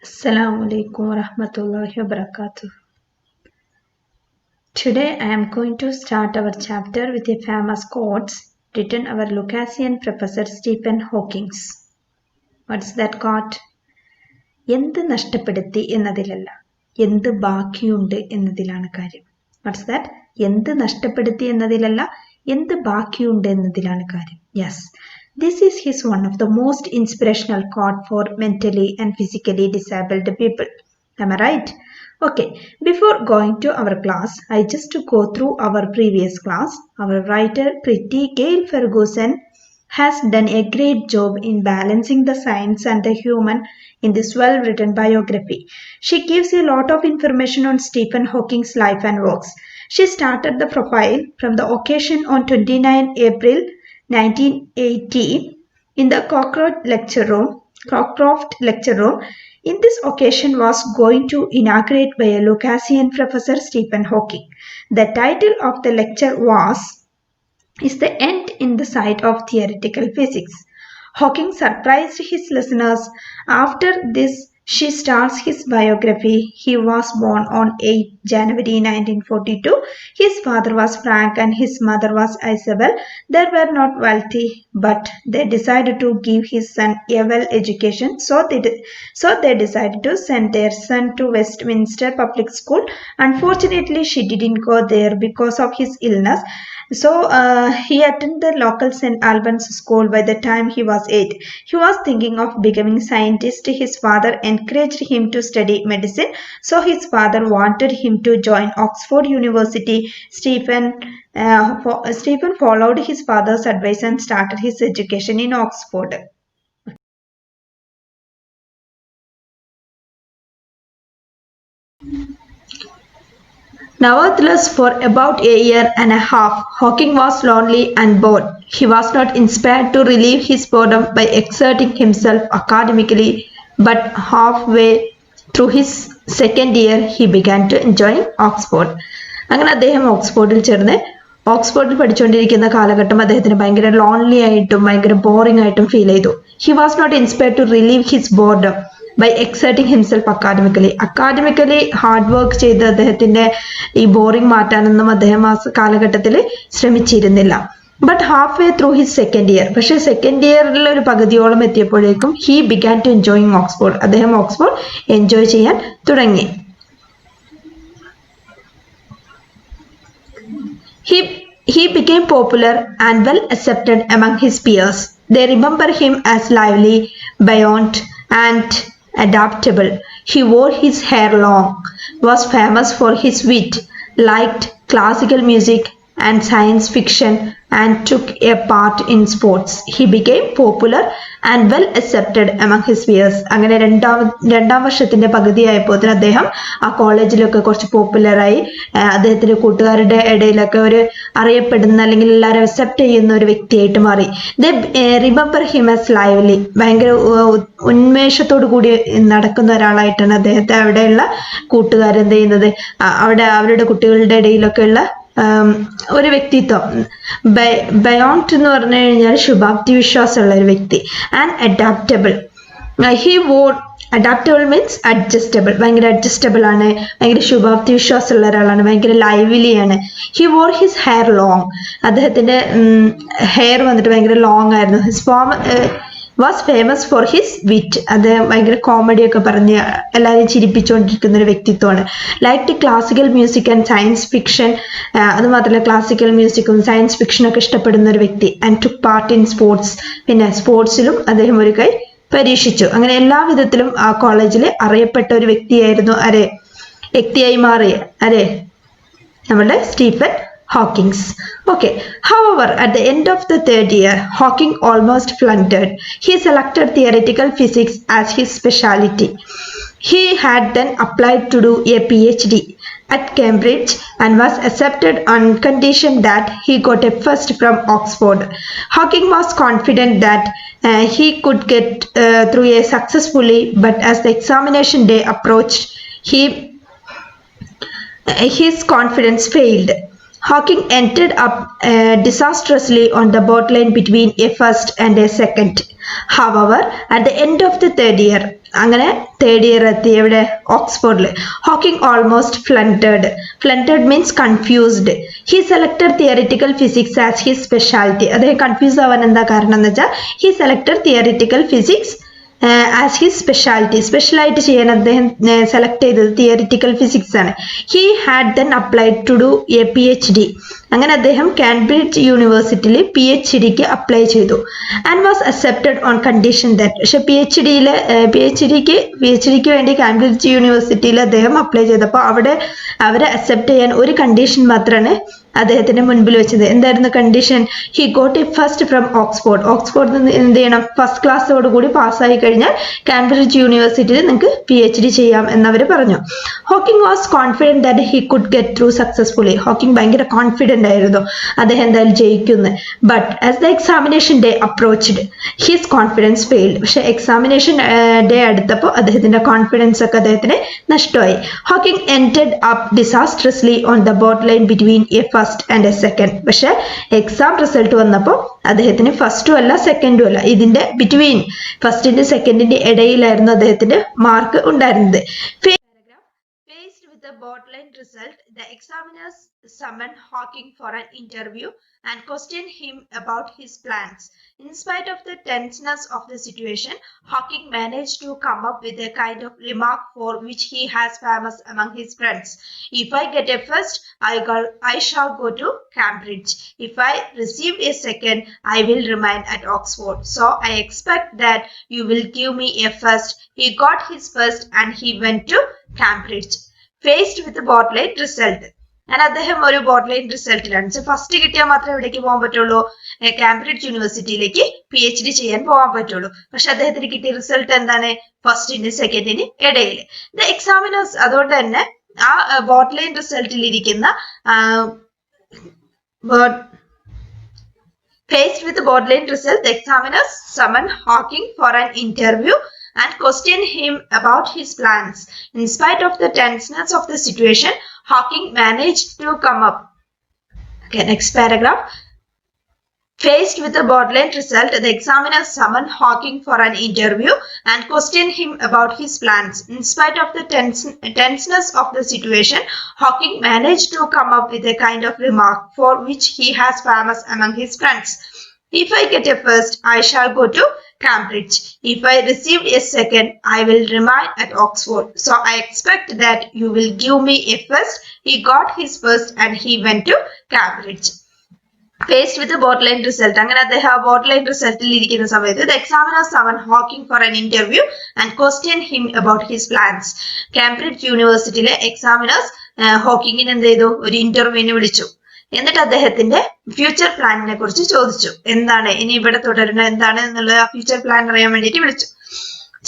Assalamu alaikum warahmatullahi wabarakatuh. Today I am going to start our chapter with a famous quote written our Lucasian professor Stephen Hawking. What's that quote? എന്ത് നഷ്ടപ്പെടുത്തി എന്നതിലല്ല എന്ത് ബാക്കിയുണ്ട് എന്നതിലാണ് കാര്യം. What's that? എന്ത് നഷ്ടപ്പെടുത്തി എന്നതിലല്ല എന്ത് ബാക്കിയുണ്ട് എന്നതിലാണ് കാര്യം. Yes. This is his one of the most inspirational quote for mentally and physically disabled people. Am I right? Okay, before going to our class, I just to go through our previous class. Our writer Pretty Gail Ferguson has done a great job in balancing the science and the human in this well-written biography. She gives a lot of information on Stephen Hawking's life and works. She started the profile from the occasion on 29 April 1980 in the Cockcroft lecture room. In this occasion was going to inaugurate by a Lucasian professor Stephen Hawking. The title of the lecture is the end in the sight of theoretical physics. Hawking surprised his listeners. After this, she starts his biography. He was born on 8 January 1942. His father was Frank and his mother was Isabel. They were not wealthy, but they decided to give his son a well education. So they decided to send their son to Westminster Public School. Unfortunately, she didn't go there because of his illness. So he attended the local St. Albans school by the time he was 8. He was thinking of becoming a scientist. His father encouraged him to study medicine. So his father wanted him to join Oxford University. Stephen followed his father's advice and started his education in Oxford. Nevertheless, for about a year and a half, Hawking was lonely and bored. He was not inspired to relieve his boredom by exerting himself academically, but halfway through his second year, he began to enjoy Oxford. അങ്ങനെ അദ്ദേഹം ഓക്സ്ഫോർഡിൽ ചേർന്ന് ഓക്സ്ഫോർഡിൽ പഠിച്ചുകൊണ്ടിരിക്കുന്ന കാലഘട്ടം അദ്ദേഹത്തിന് ഭയങ്കര lonely ആയിട്ടും ഭയങ്കര boring ആയിട്ടും ഫീൽ ചെയ്തു. He was not inspired to relieve his boredom by exerting himself academically hard work ചെയ്ത് അദ്ദേഹത്തിന്റെ ഈ ബോറിംഗ് മാറ്റാനൊന്നും അദ്ദേഹം ആ കാലഘട്ടത്തിൽ ശ്രമിച്ചിരുന്നില്ല. But half way through his second year, പക്ഷെ സെക്കൻഡ് ഇയറിൽ ഒരു പകുതിയോളം എത്തിയപ്പോഴേക്കും he began to enjoying Oxford. അദ്ദേഹം ഓക്സ്ഫോർഡ് എൻജോയ് ചെയ്യാൻ തുടങ്ങി. He became popular and well accepted among his peers. They remember him as lively, buoyant, and adaptable. He wore his hair long, was famous for his wit, liked classical music and science fiction, and took a part in sports. He became popular and well accepted among his peers. അങ്ങനെ രണ്ടാം വർഷത്തിന്റെ പകുതിയായപ്പോൾ അദ്ദേഹം ആ കോളേജിലൊക്കെ കുറച്ച് പോപ്പുലറായി. അദ്ദേഹത്തിന്റെ കൂട്ടുകാരുടെ ഇടയിലൊക്കെ ഒരു അറിയപ്പെടുന്ന അല്ലെങ്കിൽ എല്ലാവരും അക്സെപ്റ്റ് ചെയ്യുന്ന ഒരു വ്യക്തിയായിട്ട് മാറി. ദേ റിമെമ്പർ ഹിം ആസ് ലൈവ്ലി, ഭയങ്കര ഉന്മേഷത്തോടു കൂടി നടക്കുന്ന ഒരാളായിട്ടാണ് അദ്ദേഹത്തെ അവിടെയുള്ള കൂട്ടുകാരെന്ത് ചെയ്യുന്നത്, അവിടെ അവരുടെ കുട്ടികളുടെ ഇടയിലൊക്കെയുള്ള ഒരു വ്യക്തിത്വം. ബയോണ്ട് എന്ന് പറഞ്ഞു കഴിഞ്ഞാൽ ശുഭാപ്തി വിശ്വാസമുള്ള ഒരു വ്യക്തി. And adaptable, adaptable means adjustable, ഭയങ്കര അഡ്ജസ്റ്റബിൾ ആണ്, ഭയങ്കര ശുഭാപ്തി വിശ്വാസമുള്ള ഒരാളാണ്, ഭയങ്കര ലൈവ്ലിയാണ്. He wore his hair long, അദ്ദേഹത്തിന്റെ ഹെയർ വന്നിട്ട് ഭയങ്കര ലോങ് ആയിരുന്നു. His form was famous for his wit, അദ്ദേഹം ഭയങ്കര കോമഡിയൊക്കെ പറഞ്ഞ് എല്ലാവരെയും ചിരിപ്പിച്ചുകൊണ്ടിരിക്കുന്ന ഒരു വ്യക്തിത്വമാണ്. Like classical music and science fiction, അത് മാത്രമല്ല ക്ലാസിക്കൽ മ്യൂസിക്കും സയൻസ് ഫിക്ഷനൊക്കെ ഇഷ്ടപ്പെടുന്ന ഒരു വ്യക്തി. And took part in sports, പിന്നെ സ്പോർട്സിലും അദ്ദേഹം ഒരു കൈ പരീക്ഷിച്ചു. അങ്ങനെ എല്ലാ വിധത്തിലും ആ കോളേജിൽ അറിയപ്പെട്ട ഒരു വ്യക്തിയായി മാറിയ നമ്മുടെ Stephen Hawking. Okay, however, at the end of the third year, Hawking almost flunkered. He selected theoretical physics as his specialty. He had then applied to do a PhD at Cambridge and was accepted on condition that he got a first from Oxford. Hawking was confident that he could get through it successfully, but as the examination day approached, his confidence failed. Hawking ended up disastrously on the borderline between a first and a second. However, at the end of the third year, അങ്ങനെ third year എത്തി എവിടെ ഓക്സ്ഫോർഡിൽ. Hawking almost floundered means confused. He selected theoretical physics as his speciality. അദ്ദേഹം confuse ആവാൻ എന്താ കാരണം എന്ന് വെച്ചാൽ he selected theoretical physics as his സ്പെഷ്യലായിട്ട് ചെയ്യാൻ അദ്ദേഹം സെലക്ട് ചെയ്തത് തിയറിറ്റിക്കൽ ഫിസിക്സ് ആണ്. He had then applied to do a PhD. അങ്ങനെ അദ്ദേഹം കാംബ്രിഡ്ജ് യൂണിവേഴ്സിറ്റിയിൽ PhDക്ക് അപ്ലൈ ചെയ്തു. And was accepted on condition that. പക്ഷെ PhDക്ക് വേണ്ടി കാംബ്രിഡ്ജ് യൂണിവേഴ്സിറ്റിയിൽ അദ്ദേഹം അപ്ലൈ ചെയ്തപ്പോൾ അവരെ അക്സെപ്റ്റ് ചെയ്യാൻ ഒരു കണ്ടീഷൻ മാത്രമാണ് അദ്ദേഹത്തിന്റെ മുൻപിൽ വെച്ചത്. എന്തായിരുന്നു condition? He got a first from ഓക്സ്ഫോർഡിൽ നിന്ന് എന്ത് ചെയ്യണം, ഫസ്റ്റ് ക്ലാസ്സോട് കൂടി പാസ്സായി കഴിഞ്ഞാൽ കാംബ്രിഡ്ജ് യൂണിവേഴ്സിറ്റിയിൽ നിങ്ങൾക്ക് PhD ചെയ്യാം എന്നവർ പറഞ്ഞു. Hawking was confident that he could get through successfully. Hawking ഭയങ്കര കോൺഫിഡന്റ് ആയിരുന്നു അദ്ദേഹം എന്തായാലും ജയിക്കുന്നു. But as the examination day approached his confidence failed. പക്ഷെ എക്സാമിനേഷൻ ഡേ അടുത്തപ്പോൾ അദ്ദേഹത്തിന്റെ കോൺഫിഡൻസ് ഒക്കെ അദ്ദേഹത്തിന് നഷ്ടമായി. Hawking ended up disastrously on the borderline between a first and a second. പക്ഷെ എക്സാം റിസൾട്ട് വന്നപ്പോൾ അദ്ദേഹത്തിന് ഫസ്റ്റും അല്ല സെക്കൻഡും അല്ല, ഇതിന്റെ ബിറ്റ്വീൻ ഫസ്റ്റിന്റെ സെക്കൻഡിന്റെ ഇടയിലായിരുന്നു അദ്ദേഹത്തിന്റെ മാർക്ക് ഉണ്ടായിരുന്നത്. Faced with the borderline result, the examiners summoned Hawking for an interview and questioned him about his plans. In spite of the tenseness of the situation, Hawking managed to come up with a kind of remark for which he has famous among his friends. If I get a first, I shall go to Cambridge. If I receive a second, I will remain at Oxford. So I expect that you will give me a first. He got his first and he went to Cambridge. Faced with the borderline result. And അദ്ദേഹം ഒരു borderline റിസൾട്ടിലാണ്. First കിട്ടിയാൽ മാത്രമേ എവിടേക്ക് പോകാൻ പറ്റുള്ളൂ, Cambridge യൂണിവേഴ്സിറ്റിയിലേക്ക് PhD ചെയ്യാൻ പോകാൻ പറ്റുള്ളൂ. പക്ഷെ അദ്ദേഹത്തിന് കിട്ടിയ റിസൾട്ട് എന്താണ്? ഫസ്റ്റിന് സെക്കൻഡിന് ഇടയിൽ. ദ എക്സാമിനേഴ്സ് അതുകൊണ്ട് തന്നെ ആ ബോർഡർലൈൻ റിസൾട്ടിൽ ഇരിക്കുന്ന faced with the borderline result, the examiners summoned Hawking for an interview and questioned him about his plans. In spite of the tenseness of the situation, Hawking managed to come up. Okay, next paragraph. Faced with the borderline result, the examiners summoned Hawking for an interview and questioned him about his plans. In spite of the tenseness of the situation, Hawking managed to come up with a kind of remark for which he has famous among his friends. If I get a first, I shall go to Cambridge. If I received a second, I will remain at Oxford. So I expect that you will give me a first. He got his first and he went to Cambridge. Faced with the borderline result, അങ്ങനെ അദ്ദേഹം ആ borderline റിസൾട്ടിൽ ഇരിക്കുന്ന സമയത്ത് the examiners summoned Hawking for an interview and questioned him about his plans. Cambridge യൂണിവേഴ്സിറ്റിയിലെ examiners ഹോക്കിങ്ങിന് എന്ത് ചെയ്തു? ഒരു ഇന്റർവ്യൂവിന് വിളിച്ചു. എന്നിട്ട് അദ്ദേഹത്തിന്റെ ഫ്യൂച്ചർ പ്ലാനിനെ കുറിച്ച് ചോദിച്ചു. എന്താണ് ഇനി ഇവിടെ തുടരുന്ന എന്താണ് എന്നുള്ള ആ ഫ്യൂച്ചർ പ്ലാൻ അറിയാൻ വേണ്ടിയിട്ട്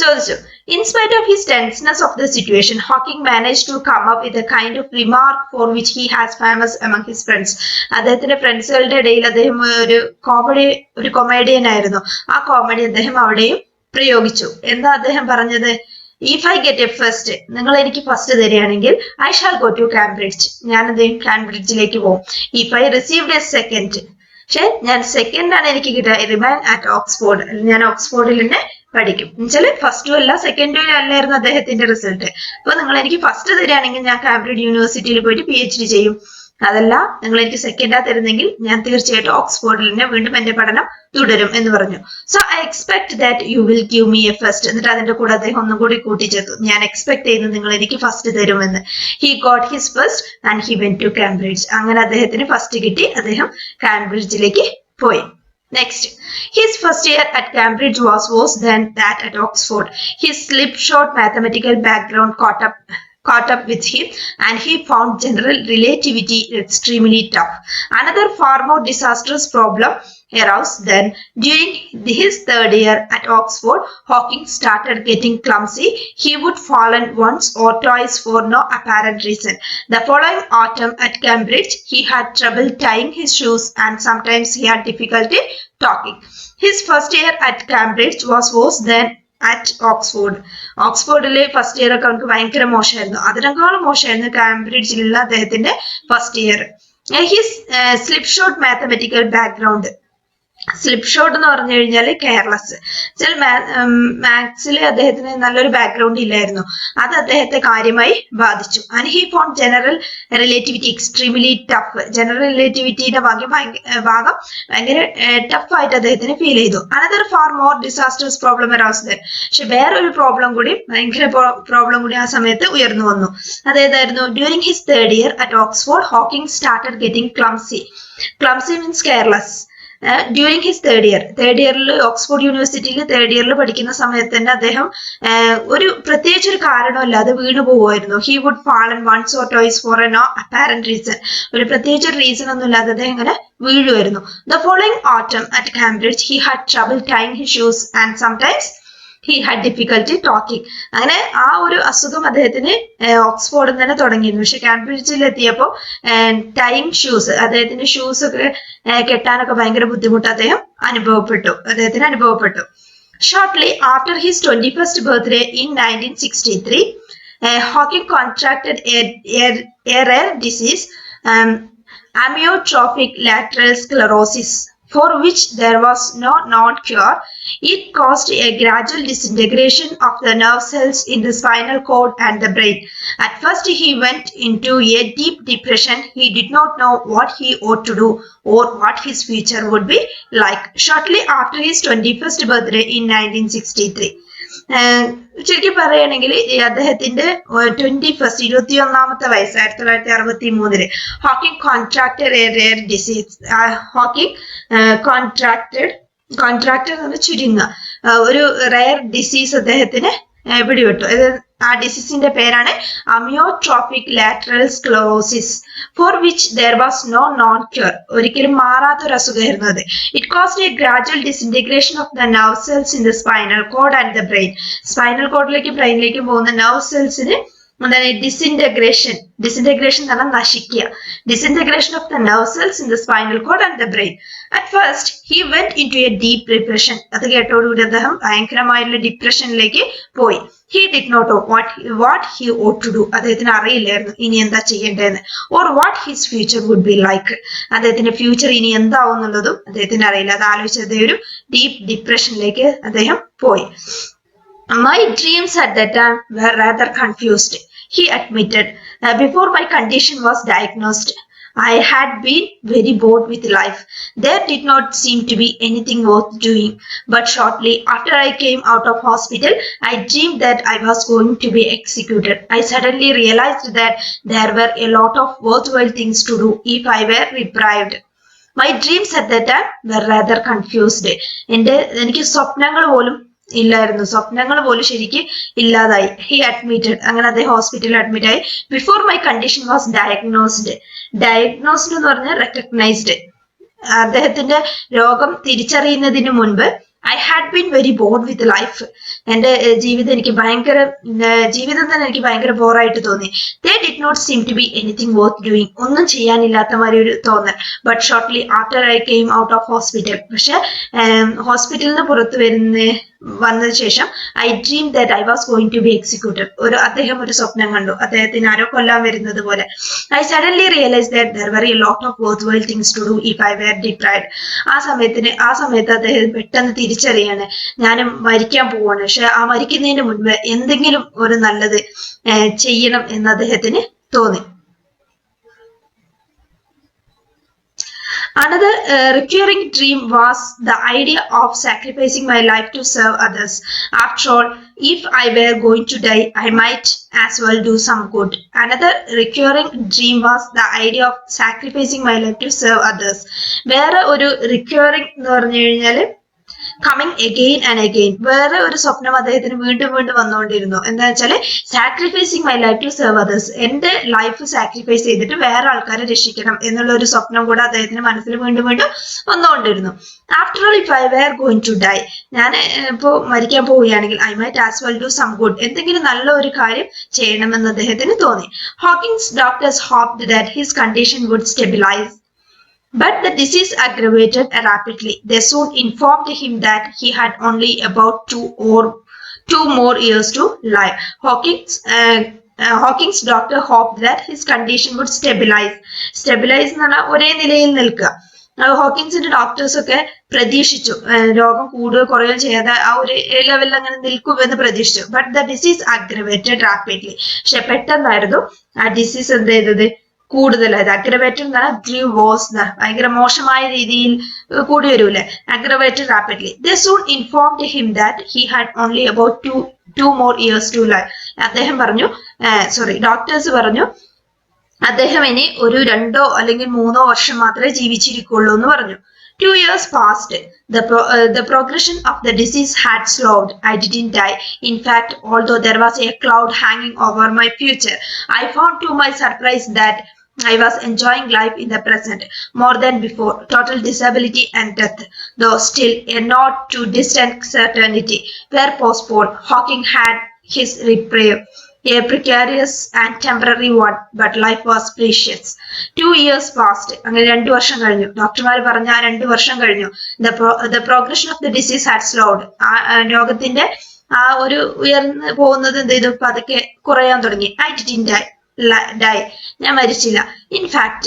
ചോദിച്ചു. In spite of his tenseness of the situation, Hawking managed to come up with a kind of remark for which he has famous among his friends. അദ്ദേഹത്തിന്റെ ഫ്രണ്ട്സുകളുടെ ഇടയിൽ അദ്ദേഹം ഒരു കൊമേഡിയൻ ആയിരുന്നു. ആ കോമഡി അദ്ദേഹം അവിടെയും പ്രയോഗിച്ചു. എന്താ അദ്ദേഹം പറഞ്ഞത്? If I get a first, നിങ്ങൾ എനിക്ക് ഫസ്റ്റ് തരികയാണെങ്കിൽ I shall go to Cambridge. ഞാൻ അദ്ദേഹം കാംബ്രിഡ്ജിലേക്ക് പോകും. If I received a second, പക്ഷെ ഞാൻ സെക്കൻഡ് ആണ് എനിക്ക് കിട്ടുക, റിമൈൻ അറ്റ് ഓക്സ്ഫോർഡ്, ഞാൻ ഓക്സ്ഫോർഡിൽ തന്നെ പഠിക്കും. എന്നുവെച്ചാല് ഫസ്റ്റും അല്ല സെക്കൻഡും അല്ലായിരുന്നു അദ്ദേഹത്തിന്റെ റിസൾട്ട്. അപ്പൊ നിങ്ങൾ എനിക്ക് ഫസ്റ്റ് തരികയാണെങ്കിൽ ഞാൻ കാംബ്രിഡ്ജ് യൂണിവേഴ്സിറ്റിയിൽ പോയിട്ട് PhD ചെയ്യും. അതല്ല നിങ്ങൾ എനിക്ക് സെക്കൻഡാ തരുന്നെങ്കിൽ ഞാൻ തീർച്ചയായിട്ടും ഓക്സ്ഫോർഡിൽ തന്നെ വീണ്ടും എന്റെ പഠനം തുടരും എന്ന് പറഞ്ഞു. So I expect that you will give me A first. എന്നിട്ട് അതിന്റെ കൂടെ അദ്ദേഹം ഒന്നും കൂടി കൂട്ടിച്ചേർത്തു, ഞാൻ എക്സ്പെക്ട് ചെയ്യുന്നു നിങ്ങൾ എനിക്ക് ഫസ്റ്റ് തരുമെന്ന്. He got his first and he went to Cambridge. അങ്ങനെ അദ്ദേഹത്തിന് ഫസ്റ്റ് കിട്ടി, അദ്ദേഹം കാംബ്രിഡ്ജിലേക്ക് പോയി. Next, his first year at Cambridge was worse than that at Oxford. His slipshod mathematical background caught up with him and he found general relativity extremely tough. Another far more disastrous problem arose then. During his third year at Oxford, Hawking started getting clumsy. He would fallen once or twice for no apparent reason. The following autumn at Cambridge, he had trouble tying his shoes and sometimes he had difficulty talking. His first year at Cambridge was worse than at ഓക്സ്ഫോർഡിലെ first year ഒക്കെ അവർക്ക് ഭയങ്കര മോശമായിരുന്നു. അതിനേക്കാളും മോശമായിരുന്നു കാംബ്രിഡ്ജിലുള്ള അദ്ദേഹത്തിന്റെ first year. His slipshod mathematical background slipshod എന്ന് പറഞ്ഞു കഴിഞ്ഞാൽ കെയർലെസ്. മാത്സിൽ അദ്ദേഹത്തിന് നല്ലൊരു ബാക്ക്ഗ്രൗണ്ട് ഇല്ലായിരുന്നു, അത് അദ്ദേഹത്തെ കാര്യമായി ബാധിച്ചു. And he phone general relativity extremely tough. General റിലേറ്റിവിറ്റിയുടെ ഭാഗം ഭയങ്കര ടഫ് ആയിട്ട് അദ്ദേഹത്തിന് ഫീൽ ചെയ്തു. Another far more disasters problem arouse then. പക്ഷെ വേറൊരു പ്രോബ്ലം കൂടി, ഭയങ്കര പ്രോബ്ലം കൂടി ആ സമയത്ത് ഉയർന്നു വന്നു. അതേതായിരുന്നു? During his third year at Oxford Hawking started getting clumsy. Clumsy means careless. During his third year Oxford യൂണിവേഴ്സിറ്റിയിൽ തേർഡ് ഇയറിൽ പഠിക്കുന്ന സമയത്ത് തന്നെ അദ്ദേഹം പ്രത്യേകിച്ച് ഒരു കാരണമില്ലാതെ വീണു പോവുമായിരുന്നു. He would fallen once or twice for a no apparent reason. ഒരു പ്രത്യേകിച്ച് ഒരു റീസൺ ഒന്നും ഇല്ലാതെ അദ്ദേഹം ഇങ്ങനെ വീഴുമായിരുന്നു. The following autumn at Cambridge he had trouble tying his shoes and sometimes he had difficulty talking. അങ്ങനെ ആ ഒരു അസുഖം അദ്ദേഹത്തിന് ഓക്സ്ഫോർഡിൽ തന്നെ തുടങ്ങിയിരുന്നു. പക്ഷെ കാംബ്രിഡ്ജിൽ എത്തിയപ്പോൾ ടൈങ് ഷൂസ്, അദ്ദേഹത്തിന് ഷൂസ് ഒക്കെ കെട്ടാനൊക്കെ ഭയങ്കര ബുദ്ധിമുട്ട് അദ്ദേഹത്തിന് അനുഭവപ്പെട്ടു. Shortly after his 21st birthday in 1963, Hawking contracted a rare disease, amyotrophic lateral sclerosis, for which there was no known cure. It caused a gradual disintegration of the nerve cells in the spinal cord and the brain. At first he went into a deep depression. He did not know what he ought to do or what his future would be like. Shortly after his 21st birthday in 1963, ശരിക്കും പറയുകയാണെങ്കിൽ അദ്ദേഹത്തിന്റെ 21ാമത്തെ വയസ്സ് 1963 Hawking contracted A rare disease. Hawking contracted എന്ന് ചുരുങ്ങുക, ഒരു rare disease അദ്ദേഹത്തിന് പിടിപെട്ടു. ആ ഡിസീസിന്റെ പേരാണ് amyotrophic lateral sclerosis, for which there was no known cure. ഒരിക്കലും മാറാത്തൊരു അസുഖമായിരുന്നു അത്. It caused a gradual disintegration of the nerve cells in the spinal cord and the brain. Spinal കോഡിലേക്കും ബ്രെയിനിലേക്കും പോകുന്ന നർവ് സെൽസിന് എന്താണ് ഡിസിന്റഗ്രേഷൻ എന്ന് പറഞ്ഞാൽ നശിക്കുക. Disintegration of the nerve cells in the spinal cord and the brain. At first he went into a deep depression. അത് കേട്ടോടുകൂടി അദ്ദേഹം ഭയങ്കരമായിട്ടുള്ള ഡിപ്രഷനിലേക്ക് പോയി. He did not know what he ought to do. അദ്ദേഹത്തിന് അറിയില്ലായിരുന്നു ഇനി എന്താ ചെയ്യേണ്ടതെന്ന്. Or what his future would be like. അദ്ദേഹത്തിന്റെ ഫ്യൂച്ചർ ഇനി എന്താവും എന്നുള്ളതും അദ്ദേഹത്തിന് അറിയില്ല. അത് ആലോചിച്ച് അദ്ദേഹം ഒരു ഡീപ് ഡിപ്രഷനിലേക്ക് അദ്ദേഹം പോയി. My dreams at that time were rather confused, he admitted. Before my condition was diagnosed, I had been very bored with life. There did not seem to be anything worth doing. But shortly after I came out of hospital, I dreamed that I was going to be executed. I suddenly realized that there were a lot of worthwhile things to do if I were deprived. My dreams at that time were rather confused. എനിക്ക് സ്വപ്നങ്ങൾ പോലും ഇല്ലായിരുന്നു, സ്വപ്നങ്ങൾ പോലും ശരിക്കും ഇല്ലാതായി. He admitted, അങ്ങനെ അദ്ദേഹം ഹോസ്പിറ്റലിൽ അഡ്മിറ്റ് ആയി. Before my condition was diagnosed എന്ന് പറഞ്ഞാൽ റെക്കഗ്നൈസ്ഡ്. അദ്ദേഹത്തിന്റെ രോഗം തിരിച്ചറിയുന്നതിന് മുൻപ് I had been very bored with life. എന്റെ ജീവിതം തന്നെ എനിക്ക് ഭയങ്കര ബോറായിട്ട് തോന്നി. They did not seem to be anything worth doing. ഒന്നും ചെയ്യാനില്ലാത്ത മാതിരി ഒരു തോന്നൽ. But shortly after I came out of hospital. പക്ഷെ ഹോസ്പിറ്റലിൽ നിന്ന് പുറത്തു വന്നതിന് ശേഷം I dream that I was going to be executed. അദ്ദേഹം ഒരു സ്വപ്നം കണ്ടു, അദ്ദേഹത്തിന് ആരോ കൊല്ലാൻ വരുന്നത് പോലെ. I suddenly realise that there were a lot of worth things to do if I were deprived. ആ സമയത്ത് അദ്ദേഹം പെട്ടെന്ന് തിരിച്ചറിയാണ് ഞാനും മരിക്കാൻ പോവാണ്. പക്ഷെ ആ മരിക്കുന്നതിന് മുൻപ് എന്തെങ്കിലും ഒരു നല്ലത് ചെയ്യണം എന്ന് അദ്ദേഹത്തിന് തോന്നി. Another recurring dream was the idea of sacrificing my life to serve others. After all, if I were going to die, I might as well do some good. Another recurring dream was the idea of sacrificing my life to serve others. വേറെ ഒരു recurring എന്ന് പറഞ്ഞു കഴിഞ്ഞാൽ coming again and again. വേറെ ഒരു സ്വപ്നം അദ്ദേഹത്തിന് വീണ്ടും വന്നുകൊണ്ടിരുന്നു. എന്താ വെച്ചാല് sacrificing my life to serve others. എന്റെ ലൈഫ് സാക്രിഫൈസ് ചെയ്തിട്ട് വേറെ ആൾക്കാരെ രക്ഷിക്കണം എന്നുള്ള ഒരു സ്വപ്നം കൂടെ അദ്ദേഹത്തിന് മനസ്സിൽ വീണ്ടും വന്നുകൊണ്ടിരുന്നു. After all if I were going to die, ഞാൻ ഇപ്പോൾ മരിക്കാൻ പോവുകയാണെങ്കിൽ I might as well do some good, എന്തെങ്കിലും നല്ല ഒരു കാര്യം ചെയ്യണമെന്ന് അദ്ദേഹത്തിന് തോന്നി. Hawking's doctors hoped that his condition would stabilize. But the disease aggravated rapidly. They soon informed him that he had only about 2 more years to live. Hawking's doctor hoped that his condition would stabilize. Stabilize എന്ന് പറഞ്ഞാൽ ഒരേ നിലയിൽ നിൽക്കുക. ഹോക്കിൻസിന്റെ doctors ഒക്കെ പ്രതീക്ഷിച്ചു രോഗം കൂടുകയോ കുറയുകയോ ചെയ്യാതെ ആ ഒരു ലെവലിൽ അങ്ങനെ നിൽക്കുമെന്ന് പ്രതീക്ഷിച്ചു. But the disease aggravated rapidly. പക്ഷെ പെട്ടെന്നായിരുന്നു ആ ഡിസീസ് എന്ത് ചെയ്തത്, കൂടുതലായത്. അഗ്രവേറ്റഡ് എന്ന് പറഞ്ഞാൽ ഗ്രീവ് വോസ്, ഭയങ്കര മോശമായ രീതിയിൽ കൂടി വരൂലേ, aggravated rapidly. They soon informed him that he had only about two more years to life. അദ്ദേഹം പറഞ്ഞു, ഡോക്ടേഴ്സ് പറഞ്ഞു അദ്ദേഹം ഇനി ഒരു 2 അല്ലെങ്കിൽ 3 വർഷം മാത്രമേ ജീവിച്ചിരിക്കുള്ളൂ എന്ന് പറഞ്ഞു. 2 years passed. The progression of the disease had slowed. I didn't die. In fact, although there was a cloud hanging over my future, I found to my surprise that I was enjoying life in the present more than before. Total disability and death, though still a not too distant certainty, were postponed. Hawking had his reprieve, a precarious and temporary one, but life was precious. 2 years passed. അങ്ങനെ 2 വർഷം കഴിഞ്ഞു. ഡോക്ടർമാർ പറഞ്ഞ ആ 2 വർഷം കഴിഞ്ഞു. The progression of the disease had slowed. ആ രോഗത്തിന്റെ ആ ഒരു ഉയർന്നു പോകുന്നത് എന്ത് ചെയ്തു, പതുക്കെ കുറയാൻ തുടങ്ങി. I didn't die. ഞാൻ മരിച്ചില്ല. In fact,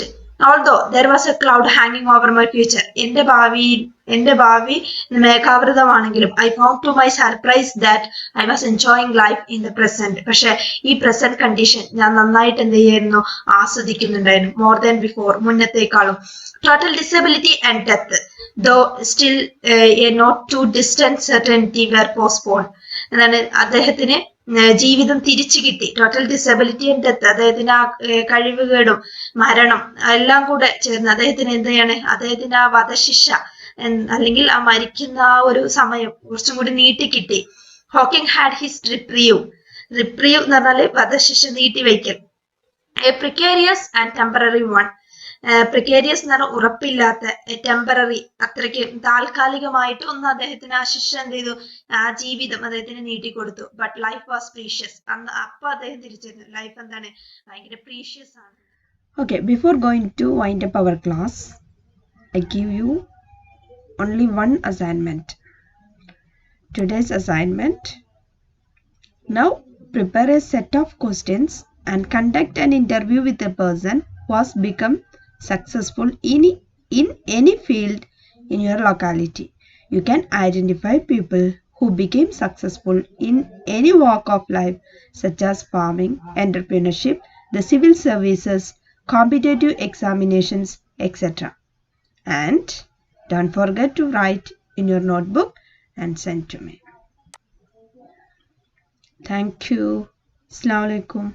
although there was a cloud hanging over my future, എന്റെ ഭാവി മേഘാവൃതമാണെങ്കിലും I found to my surprise that I was enjoying life in the present. പക്ഷെ ഈ പ്രസന്റ് കണ്ടീഷൻ ഞാൻ നന്നായിട്ട് എന്ത് ചെയ്യായിരുന്നു, ആസ്വദിക്കുന്നുണ്ടായിരുന്നു. More than before, മുന്നത്തേക്കാളും. Total disability and death, though still a not too distant certainty, were postponed. എന്താണ്, അദ്ദേഹത്തിന് ജീവിതം തിരിച്ചു കിട്ടി. ടോട്ടൽ ഡിസബിലിറ്റി ആൻഡ് ഡെത്ത്, അദ്ദേഹത്തിന് ആ കഴിവുകേടും മരണം എല്ലാം കൂടെ ചേർന്ന് അദ്ദേഹത്തിന് എന്ത് ചെയ്യണേ, അദ്ദേഹത്തിന് ആ വധശിക്ഷ അല്ലെങ്കിൽ ആ മരിക്കുന്ന ആ ഒരു സമയം കുറച്ചും കൂടി നീട്ടിക്കിട്ടി. ഹോക്കിംഗ് ഹാഡ് ഹിസ് റിപ്രീവ് എന്ന് പറഞ്ഞാല് വധശിക്ഷ നീട്ടിവയ്ക്കൽ. A precarious and temporary one. Precarious എന്ന് പറഞ്ഞാൽ ഉറപ്പില്ലാത്ത, ടെമ്പററി അത്രയ്ക്ക് താൽക്കാലികമായിട്ട് ഒന്ന് അദ്ദേഹത്തിന് ആ ശിക്ഷ എന്ത് ചെയ്തു, ആ ജീവിതം അദ്ദേഹത്തിന് നീട്ടിക്കൊടുത്തു. But life was precious. അപ്പൊ അദ്ദേഹം തിരിച്ചറിഞ്ഞു ലൈഫ് എന്താണ്, ഭയങ്കര പ്രീഷ്യസ് ആണ്. Okay, before going to wind up our class, I give you only one assignment. Today's assignment: now prepare a set of questions and conduct an interview with a person who has become successful in any field in your locality. You can identify people who became successful in any walk of life, such as farming, entrepreneurship, the civil services, competitive examinations, etc. And don't forget to write in your notebook and send to me. Thank you. Assalamu alaikum.